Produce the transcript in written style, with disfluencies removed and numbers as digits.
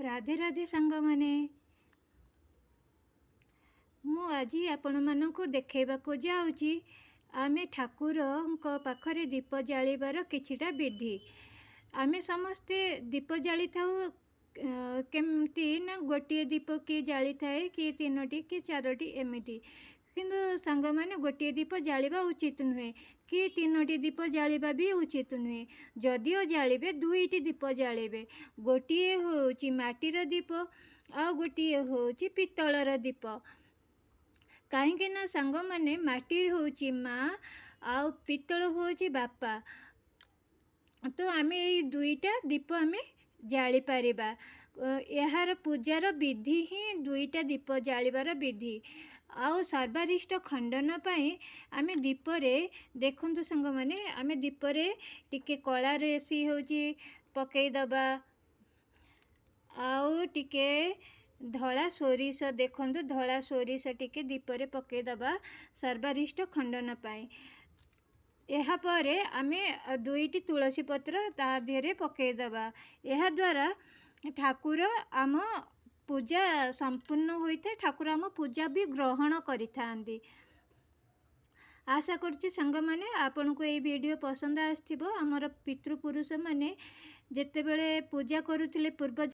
राधे राधे सांग माने मु आज आपण मानकु देखैबाकु जाउची आमे ठाकुरंक पाखरे दीप जालिबार किछिटा विधि। आमे समस्ते दीप जाली थाउ केमती ना गोटे दीप की जाली थाए कि तीनोटी कि चारोटी एमिटी किंतु सांग माने गोटे दीप जालिबा उचित नुहे कि तीनोटी दीप जालिबा भी उचित नुहे। जदिओ जालिबे दुईटी दीप जालिबे गोटे होची माटीर दीप आ गोटे होची पित्तलर दीप। कहीं ना सांग माने माटी होची माँ आ पित्तल होची बापा तो आमे ये दुईटा दीप आमे जाली पारिबा। यार पूजार विधि ही दुईटा दीप जालिबार विधि आउ सर्वारिष्ट खंडन पाई आमे दीपरे देखंतु संग माने आमे दीपरे टिके कला रेसी होची पकई दबा आउ टिके धला सोरिष देखंतु धला सोरिष टिके दीपरे पकई दबा सर्वारिष्ट खंडन पाई। एहा परे आमे दुईटी तुलसी पत्र ता देहरे पकई दबा। एहा द्वारा ठाकुर आम पूजा संपूर्ण होइते ठाकुर आम पूजा भी ग्रहण करिथांती। आशा करछि सांग माने आपन को ये वीडियो पसंद आस्थिबो। हमर पितृपुरुष माने जेते बेले पूजा करूथिले पूर्व